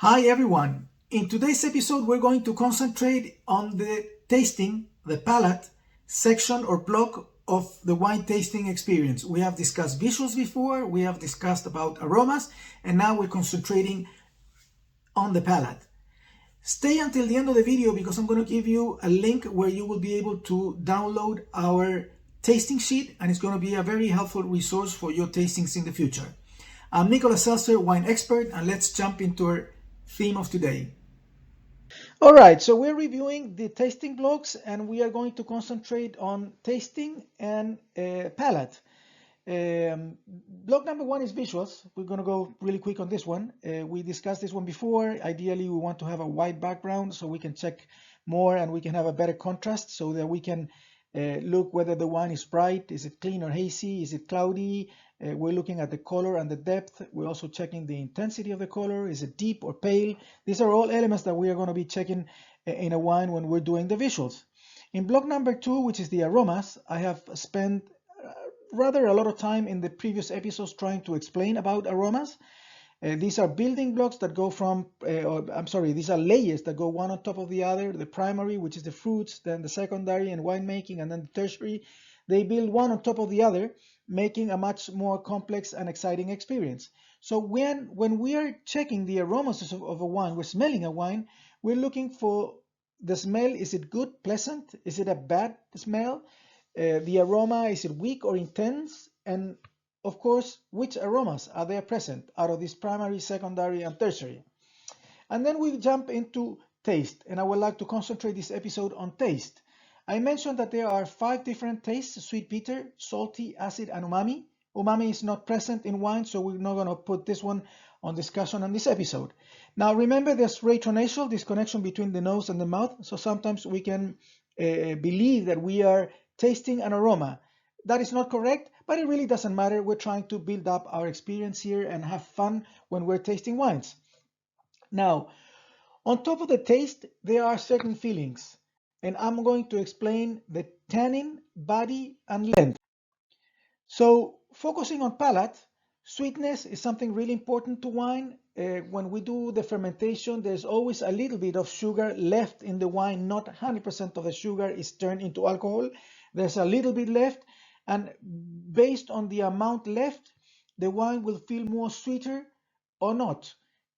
Hi everyone! In today's episode we're going to concentrate on the tasting, the palate section or block of the wine tasting experience. We have discussed visuals before, we have discussed about aromas, and now we're concentrating on the palate. Stay until the end of the video because I'm going to give you a link where you will be able to download our tasting sheet, and it's going to be a very helpful resource for your tastings in the future. I'm Nicolas Seltzer, wine expert, and let's jump into our theme of today. All right, so we're reviewing the tasting blocks and we are going to concentrate on tasting and palate. Block number one is visuals. We're going to go really quick on this one. We discussed this one before. Ideally, we want to have a white background so we can check more and we can have a better contrast so that we can look whether the wine is bright, is it clean or hazy, is it cloudy. We're looking at the color and the depth. We're also checking the intensity of the color. Is it deep or pale? These are all elements that we are going to be checking in a wine when we're doing the visuals. In block number two, which is the aromas, I have spent rather a lot of time in the previous episodes trying to explain about aromas. These are building blocks that go from, these are layers that go one on top of the other. The primary, which is the fruits, then the secondary and winemaking, and then the tertiary. They build one on top of the other, making a much more complex and exciting experience. So when we are checking the aromas of a wine, we're smelling a wine, we're looking for the smell. Is it good, pleasant? Is it a bad smell? The aroma, is it weak or intense? And of course, which aromas are there present out of this primary, secondary, and tertiary? And then we jump into taste, and I would like to concentrate this episode on taste. I mentioned that there are 5 different tastes: sweet, bitter, salty, acid, and umami. Umami is not present in wine, so we're not going to put this one on discussion on this episode. Now remember, there's retronasal, this connection between the nose and the mouth, so sometimes we can believe that we are tasting an aroma. That is not correct, but it really doesn't matter. We're trying to build up our experience here and have fun when we're tasting wines. Now, on top of the taste, there are certain feelings, and I'm going to explain the tannin, body, and length. So, focusing on palate, sweetness is something really important to wine. When we do the fermentation, there's always a little bit of sugar left in the wine. Not 100% of the sugar is turned into alcohol. There's a little bit left, and based on the amount left, the wine will feel more sweeter or not.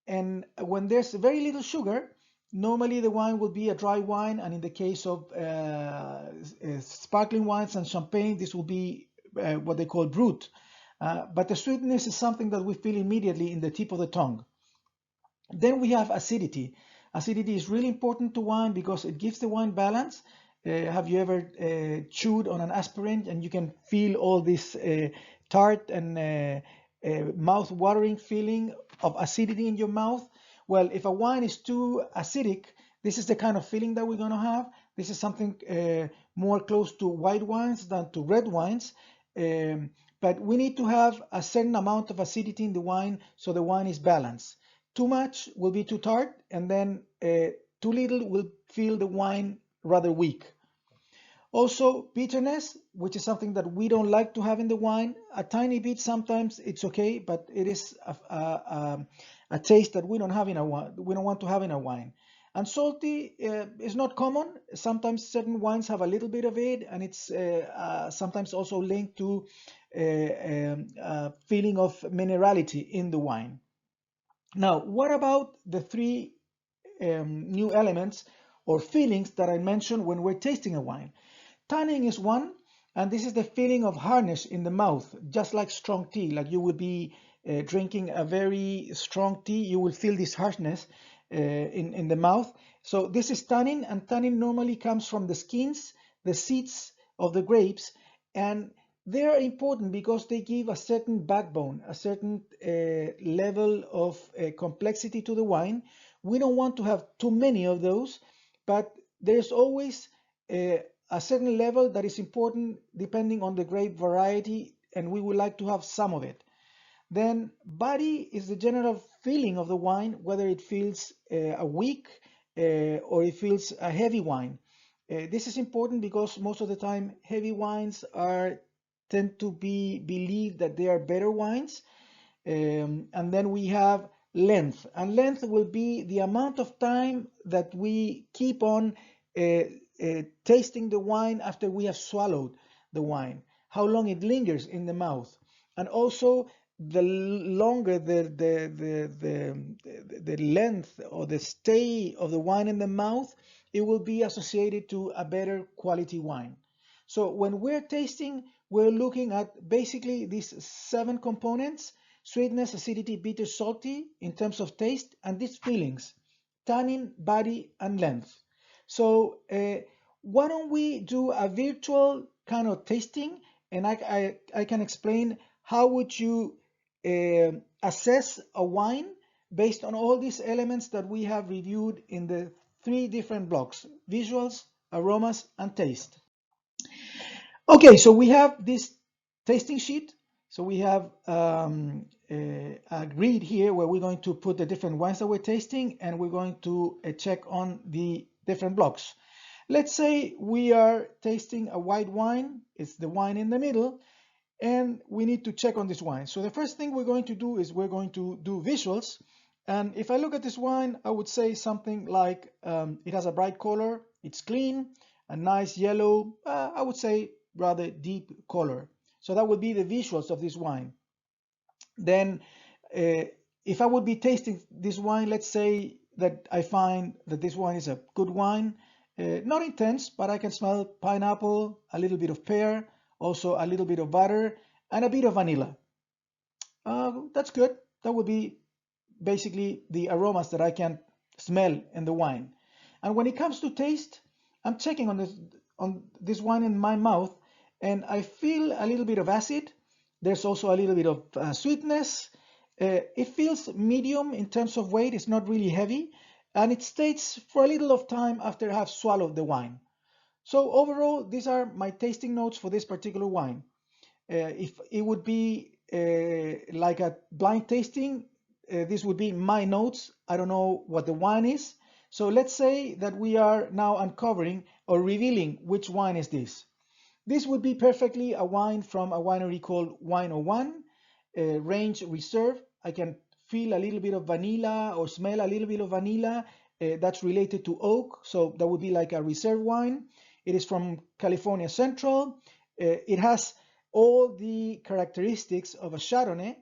And when there's very little sugar, normally the wine will be a dry wine, and in the case of sparkling wines and champagne, this will be what they call brut. But the sweetness is something that we feel immediately in the tip of the tongue. Then we have acidity. Acidity is really important to wine because it gives the wine balance. Have you ever chewed on an aspirin and you can feel all this tart and mouth-watering feeling of acidity in your mouth? Well, if a wine is too acidic, this is the kind of feeling that we're going to have. This is something more close to white wines than to red wines. But we need to have a certain amount of acidity in the wine so the wine is balanced. Too much will be too tart, and then too little will feel the wine rather weak. Also, bitterness, which is something that we don't like to have in the wine. A tiny bit sometimes it's okay, but it is a taste that we don't have in our wine. We don't want to have in our wine. And salty is not common. Sometimes certain wines have a little bit of it, and it's sometimes also linked to a feeling of minerality in the wine. Now, what about the 3 new elements or feelings that I mentioned when we're tasting a wine? Tannin is one, and this is the feeling of hardness in the mouth, just like strong tea. Like you would be drinking a very strong tea, you will feel this harshness in the mouth. So this is tannin, and tannin normally comes from the skins, the seeds of the grapes, and they are important because they give a certain backbone, a certain level of complexity to the wine. We don't want to have too many of those, but there's always a certain level that is important depending on the grape variety, and we would like to have some of it. Then body is the general feeling of the wine, whether it feels a weak or it feels a heavy wine. This is important because most of the time heavy wines tend to be believed that they are better wines. And then we have length, and length will be the amount of time that we keep on tasting the wine after we have swallowed the wine, how long it lingers in the mouth, and also the longer the length or the stay of the wine in the mouth, it will be associated to a better quality wine. So when we're tasting, we're looking at basically these 7 components: sweetness, acidity, bitter, salty in terms of taste, and these feelings: tannin, body, and length. So why don't we do a virtual kind of tasting, and I can explain how would you assess a wine based on all these elements that we have reviewed in the 3 different blocks: visuals, aromas, and taste. Okay, so we have this tasting sheet. So we have a grid here where we're going to put the different wines that we're tasting, and we're going to check on the different blocks. Let's say we are tasting a white wine. It's the wine in the middle, and we need to check on this wine. So the first thing we're going to do is we're going to do visuals. And if I look at this wine, I would say something like it has a bright color, it's clean, a nice yellow, I would say rather deep color. So that would be the visuals of this wine. Then if I would be tasting this wine, let's say that I find that this wine is a good wine, not intense, but I can smell pineapple, a little bit of pear, also a little bit of butter, and a bit of vanilla. That's good. That would be basically the aromas that I can smell in the wine. And when it comes to taste, I'm checking on this wine in my mouth, and I feel a little bit of acid. There's also a little bit of sweetness. It feels medium in terms of weight. It's not really heavy, and it stays for a little of time after I have swallowed the wine. So overall, these are my tasting notes for this particular wine. If it would be like a blind tasting, this would be my notes. I don't know what the wine is. So let's say that we are now uncovering or revealing which wine is this. This would be perfectly a wine from a winery called Wine01, range reserve. I can feel a little bit of vanilla or smell a little bit of vanilla. That's related to oak, so that would be like a reserve wine. It is from California Central. It has all the characteristics of a Chardonnay.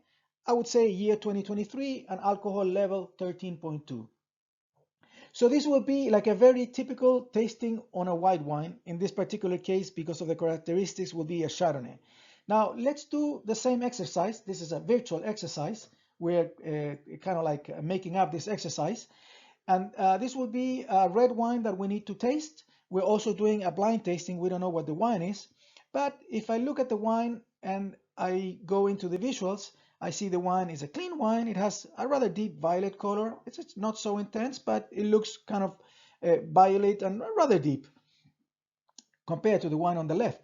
I would say year 2023, and alcohol level 13.2. So this will be like a very typical tasting on a white wine. In this particular case, because of the characteristics, will be a Chardonnay. Now let's do the same exercise. This is a virtual exercise. We're kind of like making up this exercise. And this will be a red wine that we need to taste. We're also doing a blind tasting. We don't know what the wine is. But if I look at the wine and I go into the visuals, I see the wine is a clean wine. It has a rather deep violet color. It's not so intense, but it looks kind of violet and rather deep compared to the wine on the left.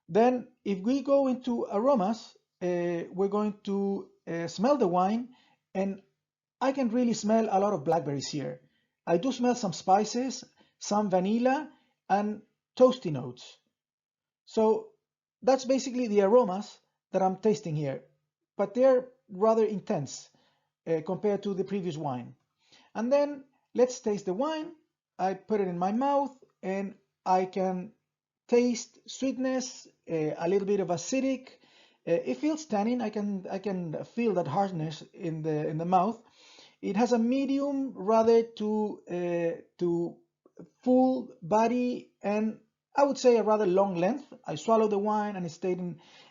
Then if we go into aromas, we're going to smell the wine, and I can really smell a lot of blackberries here. I do smell some spices, some vanilla, and toasty notes. So that's basically the aromas that I'm tasting here, but they're rather intense compared to the previous wine. And then let's taste the wine. I put it in my mouth, and I can taste sweetness, a little bit of acidic. It feels tannin. I can feel that hardness in the mouth. It has a medium rather to full body, and I would say a rather long length. I swallowed the wine and it stayed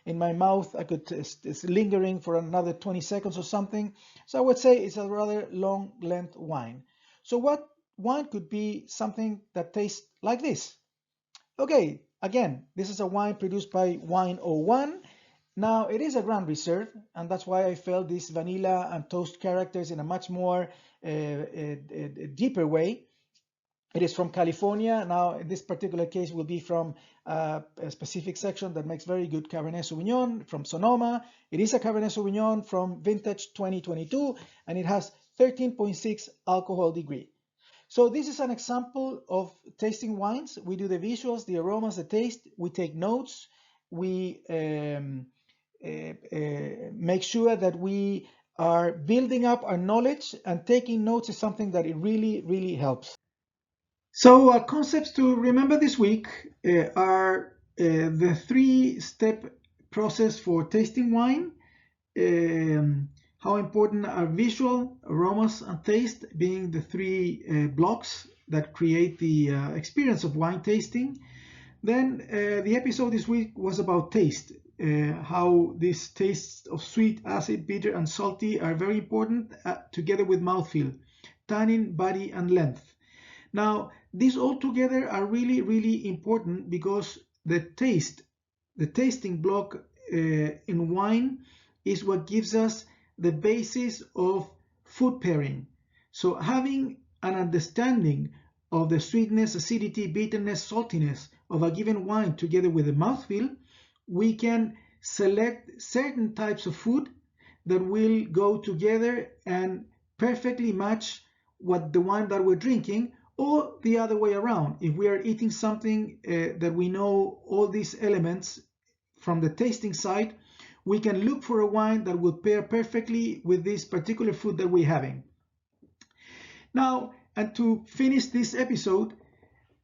in my mouth. It's lingering for another 20 seconds or something. So I would say it's a rather long length wine. So what wine could be something that tastes like this? Okay, again, this is a wine produced by Wine01. Now, it is a Grand Reserve, and that's why I felt these vanilla and toast characters in a much more deeper way. It is from California. Now, in this particular case, will be from a specific section that makes very good Cabernet Sauvignon from Sonoma. It is a Cabernet Sauvignon from vintage 2022, and it has 13.6 alcohol degree. So this is an example of tasting wines. We do the visuals, the aromas, the taste. We take notes. We make sure that we are building up our knowledge, and taking notes is something that it really helps. So concepts to remember this week are the 3-step process for tasting wine, how important are visual, aromas, and taste, being the 3 blocks that create the experience of wine tasting. Then the episode this week was about taste, how these tastes of sweet, acid, bitter, and salty are very important together with mouthfeel, tannin, body, and length. Now, these all together are really important because the tasting block in wine is what gives us the basis of food pairing. So having an understanding of the sweetness, acidity, bitterness, saltiness of a given wine together with the mouthfeel, we can select certain types of food that will go together and perfectly match what the wine that we're drinking, or the other way around. If we are eating something that we know all these elements from the tasting side, we can look for a wine that will pair perfectly with this particular food that we're having. Now, and to finish this episode,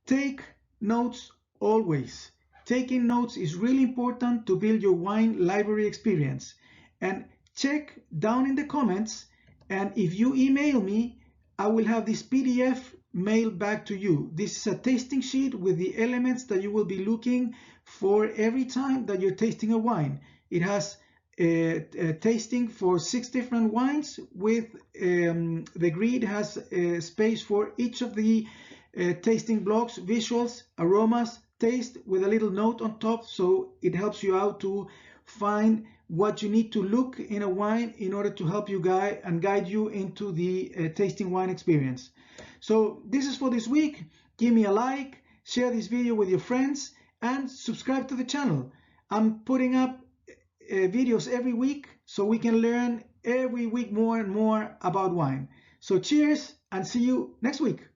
take notes always. Taking notes is really important to build your wine library experience. And check down in the comments, and if you email me, I will have this PDF mailed back to you. This is a tasting sheet with the elements that you will be looking for every time that you're tasting a wine. It has a tasting for 6 different wines with the grid has space for each of the tasting blocks, visuals, aromas, taste, with a little note on top, so it helps you out to find what you need to look in a wine in order to help you guide you into the tasting wine experience. So this is for this week. Give me a like, share this video with your friends, and subscribe to the channel. I'm putting up videos every week so we can learn every week more and more about wine. So cheers, and see you next week.